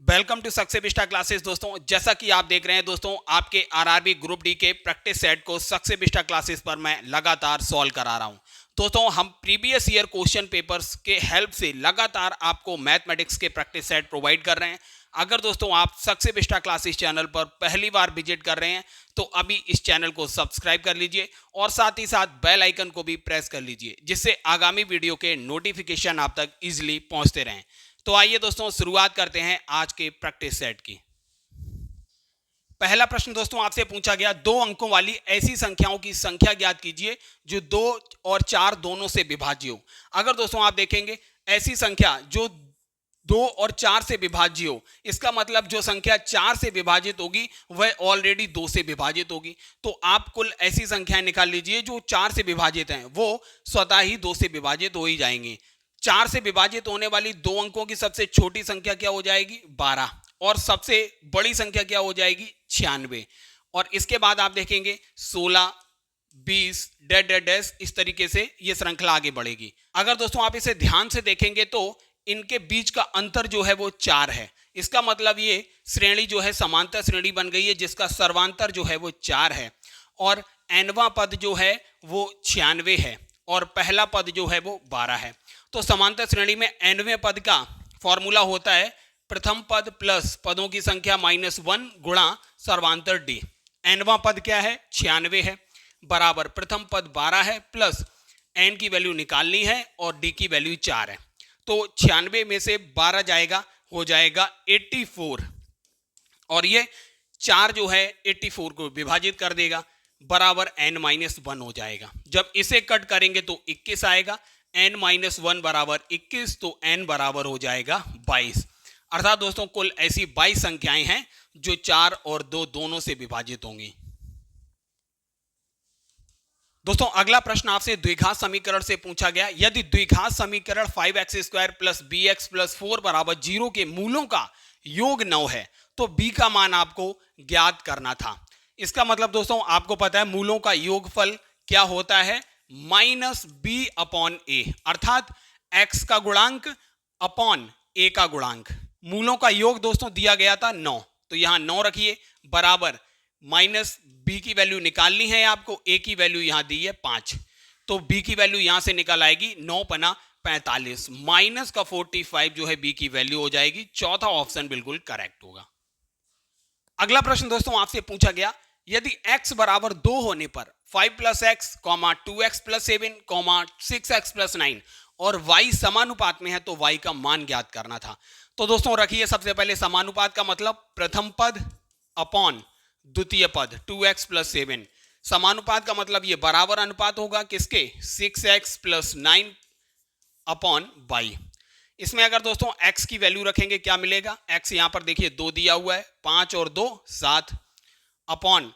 Welcome to Success Vista Classes. दोस्तों, जैसा कि आप देख रहे हैं दोस्तों, आपके आरआरबी ग्रुप डी के प्रैक्टिस सेट को सक्सेस विस्टा क्लासेस पर मैं लगातार सॉल्व करा रहा हूं। दोस्तों, हम प्रीवियस ईयर क्वेश्चन पेपर्स के हेल्प से लगातार आपको मैथमेटिक्स के प्रैक्टिस सेट प्रोवाइड कर रहे हैं। अगर दोस्तों आप सक्सेस विस्टा क्लासेस चैनल पर पहली बार विजिट कर रहे हैं तो अभी इस चैनल को सब्सक्राइब कर लीजिए और साथ ही साथ बेल आइकन को भी प्रेस कर लीजिए, जिससे आगामी वीडियो के नोटिफिकेशन आप तक इजीली पहुंचते रहें। तो आइए दोस्तों, शुरुआत करते हैं आज के प्रैक्टिस सेट की। पहला प्रश्न दोस्तों आपसे पूछा गया, 2 अंकों वाली ऐसी संख्याओं की संख्या ज्ञात कीजिए जो 2 और 4 दोनों से विभाज्य हो। अगर दोस्तों आप देखेंगे ऐसी संख्या जो 2 और 4 से विभाज्य हो, इसका मतलब जो संख्या 4 से विभाजित होगी वह ऑलरेडी 2 से विभाजित होगी। तो आप कुल ऐसी संख्याएं निकाल लीजिए जो 4 से विभाजित हैं, वो स्वतः ही 2 से विभाजित हो ही जाएंगी। 4 से विभाजित होने वाली 2 अंकों की सबसे छोटी संख्या क्या हो जाएगी? 12। और सबसे बड़ी संख्या क्या हो जाएगी? 96। और इसके बाद आप देखेंगे 16, 20 डैश डैश डैश, इस तरीके से ये श्रृंखला आगे बढ़ेगी। अगर दोस्तों आप इसे ध्यान से देखेंगे तो इनके बीच का अंतर जो है वो 4 है। इसका मतलब ये श्रेणी जो है समांतर श्रेणी बन गई है, जिसका सर्वांतर जो है वो 4 है। और nवां पद जो है वो 96 है और पहला पद जो है वो 12 है। तो समांतर श्रेणी में nवें पद का फॉर्मूला होता है प्रथम पद प्लस पदों की संख्या -1 गुणा सर्वांतर d। nवां पद क्या है? 96 है, बराबर प्रथम पद 12 है प्लस n की वैल्यू निकालनी है और d की वैल्यू 4 है। तो 96 में से 12 जाएगा, हो जाएगा 84। और ये 4 जो है 84 को विभाजित कर देगा, बराबर n-1 हो जाएगा। जब इसे कट करेंगे तो 21 आएगा, n-1 बराबर 21, तो n बराबर हो जाएगा 22। अर्थात दोस्तों कुल ऐसी 22 संख्याएं हैं जो 4 और 2 दोनों से विभाजित होंगी। दोस्तों अगला प्रश्न आपसे द्विघात समीकरण से पूछा गया, यदि द्विघात समीकरण 5x² प्लस bx प्लस 4 बराबर 0 के मूलों का योग 9 है तो b का मान आपको ज्ञात करना था। इसका मतलब दोस्तों आपको पता है मूलों का योगफल क्या होता है? -b/a, अर्थात x का गुणांक अपॉन a का गुणांक। मूलों का योग दोस्तों दिया गया था 9, तो यहां 9 रखिए, बराबर -b की वैल्यू निकालनी है आपको, a की वैल्यू यहां दी है 5, तो b की वैल्यू यहां से निकल आएगी 9×5=45, माइनस का 45 जो है b की वैल्यू हो जाएगी। चौथा ऑप्शन बिल्कुल करेक्ट होगा। अगला प्रश्न दोस्तों आपसे पूछा गया, यदि x बराबर 2 होने पर 5 + x, 2x + 7, 6x + 9 और y समानुपात में है तो y का मान ज्ञात करना था। तो दोस्तों रखिए, सबसे पहले समानुपात का मतलब प्रथम पद अपॉन द्वितीय पद 2x + 7। समानुपात का मतलब ये बराबर अनुपात होगा किसके? 6x + 9 upon y। इसमें अगर दोस्तों x की वैल्यू रखेंगे क्या मिलेगा? x यहां पर देखिए 2 दिया हुआ है, 5 और 2 7, अपॉन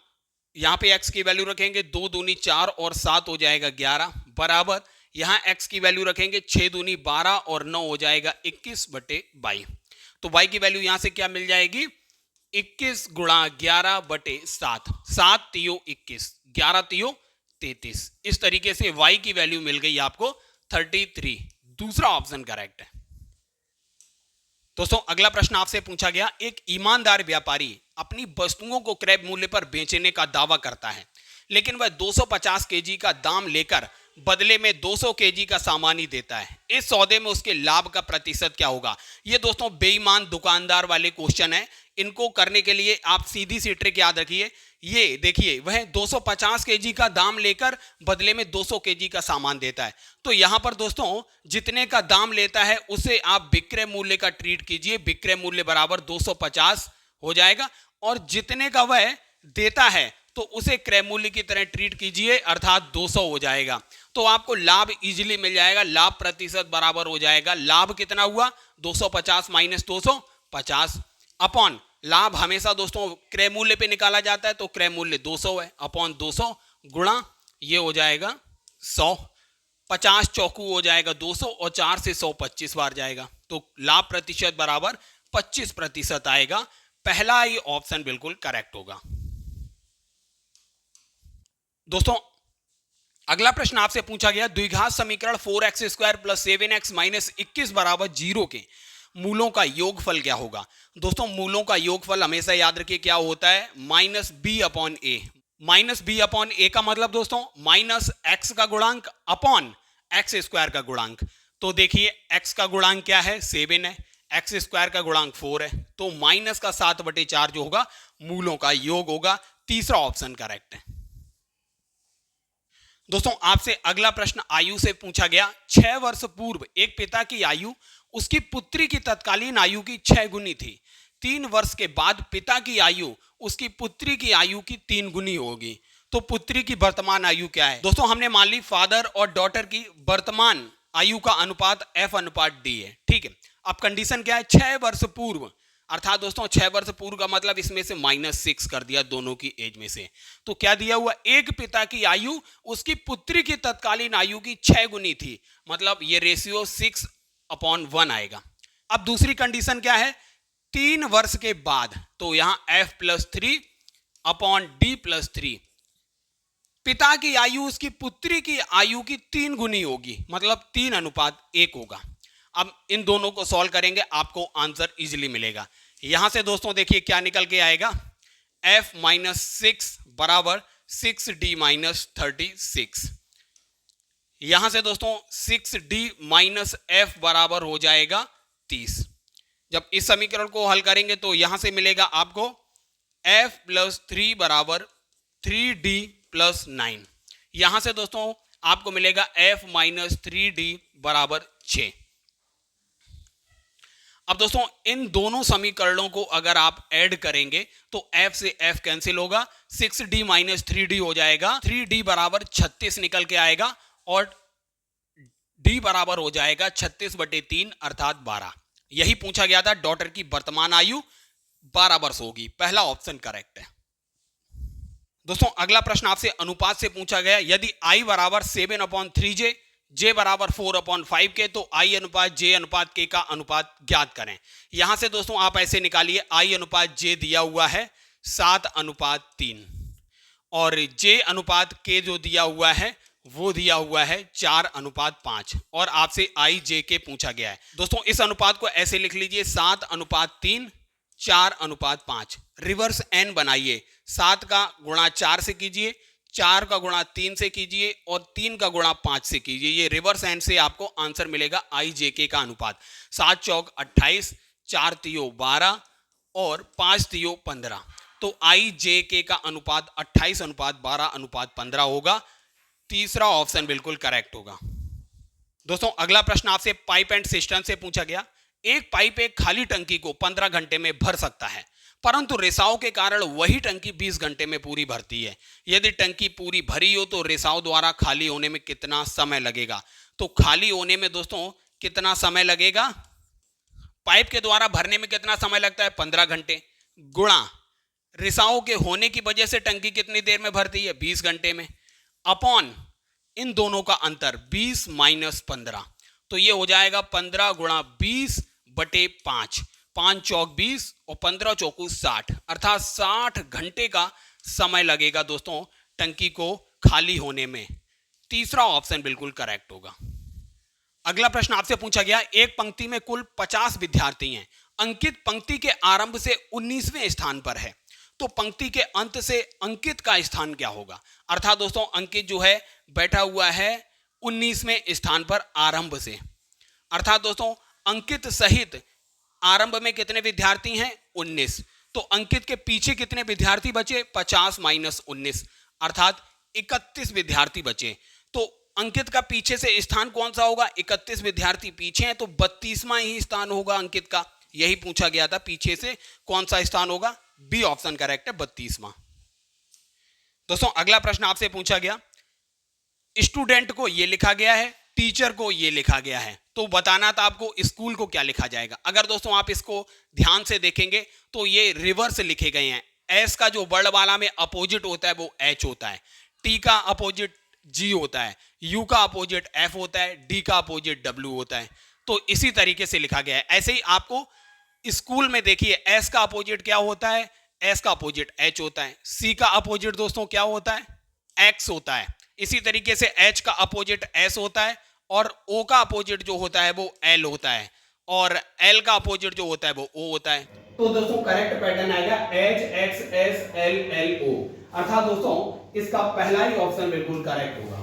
यहां पे x की वैल्यू रखेंगे 2 दूनी 4 और 7 हो जाएगा 11, बराबर यहां x की वैल्यू रखेंगे 6 दूनी 12 और 9 हो जाएगा 21/22। तो y की वैल्यू यहां से क्या मिल जाएगी? 21 × 11/7, 7 तियो 21, 11 तियो 33। इस तरीके से y की वैल्यू मिल गई आपको 33। दूसरा ऑप्शन करेक्ट है। दोस्तों अगला प्रश्न आपसे पूछा गया, एक ईमानदार व्यापारी अपनी वस्तुओं को क्रय मूल्य पर बेचने का दावा करता है, लेकिन वह 250 केजी का दाम लेकर बदले में 200 केजी का सामान ही देता है। इस सौदे में उसके लाभ का प्रतिशत क्या होगा? ये दोस्तों बेईमान दुकानदार वाले क्वेश्चन है। इनको करने के लिए आप सीधी सी ट्रिक याद रखिए। ये देखिए, वह 250 केजी का दाम लेकर बदले में 200 केजी का सामान देता है। तो यहां पर दोस्तों जितने का दाम लेता है उसे आप विक्रय मूल्य का ट्रीट कीजिए, विक्रय मूल्य बराबर 250 हो जाएगा, और जितने का वह देता है तो उसे क्रय मूल्य की तरह ट्रीट कीजिए, अर्थात 200 हो जाएगा। तो आपको लाभ इजीली मिल जाएगा, लाभ प्रतिशत बराबर हो जाएगा, लाभ कितना हुआ? 250 - 250 अपॉन लाभ हमेशा दोस्तों क्रय मूल्य पे निकाला जाता है, तो क्रय मूल्य 200 है, अपॉन 200 गुणा ये हो जाएगा 100, 50 चौकू हो जाएगा 200 और 4 से 100 25 बार जाएगा, तो लाभ प्रतिशत बराबर 25% आएगा। पहला ही ऑप्शन बिल्कुल करेक्ट होगा। दोस्तों अगला प्रश्न आपसे पूछा गया, द्विघात समीकरण 4x² + 7x - 21 बराबर 0 के मूलों का योगफल क्या होगा? दोस्तों मूलों का योगफल हमेशा याद रखिए क्या होता है, माइनस बी अपॉन ए। माइनस बी अपॉन ए का मतलब दोस्तों माइनस एक्स का गुणांक अपॉन एक्स स्क्वायर का गुणांक। तो देखिए एक्स का गुणांक क्या है, 7 है, एक्स स्क्वायर का गुणांक 4 है, तो माइनस का 7/4 जो होगा मूलों का योग होगा। तीसरा ऑप्शन करेक्ट है। दोस्तों आपसे अगला प्रश्न आयु से पूछा गया। 6 वर्ष पूर्व एक पिता की आयु उसकी पुत्री की तत्कालीन आयु की 6 गुनी थी। 3 वर्ष के बाद पिता की आयु उसकी पुत्री की आयु की 3 गुनी होगी। तो पुत्री की वर्तमान आयु क्या है? दोस्तों हमने मान ली फादर और डॉटर की वर्तमान आयु का अनुपात F/D है, ठीक है। अब कंडीशन क्या है, 6 वर्ष पूर्व, अर्थात दोस्तों 6 वर्ष पूर्व का मतलब इसमें से -6 कर दिया दोनों की एज में से। तो क्या दिया हुआ, एक पिता की आयु उसकी पुत्री की तत्कालीन आयु की 6 गुनी थी, मतलब ये रेशियो 6/1 आएगा। अब दूसरी कंडीशन क्या है, 3 वर्ष के बाद, तो यहां F+3/D+3, पिता की आयु उसकी पुत्री की आयु की 3 गुनी होगी, मतलब 3:1 होगा। अब इन दोनों को सॉल्व करेंगे, आपको आंसर इजीली मिलेगा। यहां से दोस्तों देखिए क्या निकल के आएगा, F-6 बराबर 6D-36। यहां से दोस्तों 6D-F बराबर हो जाएगा 30। जब इस समीकरण को हल करेंगे तो यहां से मिलेगा आपको F+3 बराबर 3D+9। यहां से दोस्तों आपको मिलेगा F-3D बराबर 6। अब दोस्तों इन दोनों समीकरणों को अगर आप ऐड करेंगे तो F से F कैंसिल होगा, 6D-3D हो जाएगा, 3D बराबर 36 निकल के आएगा और D बराबर हो जाएगा 36/3 अर्थात 12। यही पूछा गया था, डॉटर की वर्तमान आयु 12 वर्ष होगी। पहला ऑप्शन करेक्ट है। दोस्तों अगला प्रश्न आपसे अनुपात से पूछा गया। यदि I बराबर 7/3J, J बराबर 4/5K, तो I अनुपात J अनुपात K का अनुपात ज्ञात करें। यहां से दोस्तों आप ऐसे निकालिए, I अनुपात J दिया हुआ है 7/3 और J अनुपात K जो दिया हुआ है वो दिया हुआ है 4/5 और आपसे I J K पूछा गया है। दोस्तों इस अनुपात को ऐसे लिख लीजिए, 7/3 4/5। रिवर्स n बनाइए, 7 का गुणा 4 से कीजिए, 4 का गुणा 3 से कीजिए और 3 का गुणा 5 से कीजिए। ये रिवर्स एंड से आपको आंसर मिलेगा I J K का अनुपात। 7 चौक 28, 4 तियो 12 और 5 तियो 15। तो I J K का अनुपात 28/12/15 होगा। तीसरा ऑप्शन बिल्कुल करेक्ट होगा। दोस्तों अगला प्रश्न आपसे पाइप एंड सिस्टम से पूछा गया। एक पाइप एक खाली टंकी को 15 घंटे में भर सकता है, परंतु रिसाव के कारण वही टंकी 20 घंटे में पूरी भरती है। यदि टंकी पूरी भरी हो तो रिसाव द्वारा खाली होने में कितना समय लगेगा? तो खाली होने में दोस्तों कितना समय लगेगा, पाइप के द्वारा भरने में कितना समय लगता है 15 घंटे, गुणा रिसाव के होने की वजह से टंकी कितनी देर में भरती है 20 घंटे में, अपॉन इन दोनों का अंतर 20 - 15। तो ये हो जाएगा 15 × 20/5। 5 चौक 20 और 15 चौकू 60, अर्थात 60 घंटे का समय लगेगा दोस्तों टंकी को खाली होने में। तीसरा ऑप्शन बिल्कुल करेक्ट होगा। अगला प्रश्न आपसे पूछा गया। एक पंक्ति में कुल 50 विद्यार्थी हैं, अंकित पंक्ति के आरंभ से 19वें स्थान पर है, तो पंक्ति के अंत से अंकित का स्थान क्या होगा? अर्थात दोस्तों अंकित जो है बैठा हुआ है 19वें स्थान पर आरंभ से, अर्थात दोस्तों अंकित सहित आरंभ में कितने विद्यार्थी हैं 19, तो अंकित के पीछे कितने विद्यार्थी बचे 50 - 19, अर्थात 31 विद्यार्थी बचे। तो अंकित का पीछे से स्थान कौन सा होगा, 31 विद्यार्थी पीछे हैं तो 32वां ही स्थान होगा अंकित का। यही पूछा गया था, पीछे से कौन सा स्थान होगा, बी ऑप्शन करेक्ट है 32वां। दोस्तों अगला प्रश्न आपसे पूछा गया। स्टूडेंट को यह लिखा गया है, टीचर को यह लिखा गया है, तो बताना था आपको स्कूल को क्या लिखा जाएगा। अगर दोस्तों आप इसको ध्यान से देखेंगे तो ये रिवर्स लिखे गए हैं। एस का जो वर्ड वाला में अपोजिट होता है वो एच होता है, टी का अपोजिट जी होता है, यू का अपोजिट एफ होता है, डी का अपोजिट डब्ल्यू होता है। तो इसी तरीके से लिखा गया है। ऐसे ही आपको स्कूल में देखिए एस का अपोजिट क्या होता है, एस का अपोजिट एच होता है, सी का अपोजिट दोस्तों क्या होता है, एक्स होता है। इसी तरीके से एच का अपोजिट एस होता है और ओ का अपोजिट जो होता है वो एल होता है और एल का अपोजिट जो होता है वो ओ होता है। तो दोस्तों करेक्ट पैटर्न आएगा HXSLLO, अर्थात दोस्तों इसका पहला ही ऑप्शन बिल्कुल करेक्ट होगा।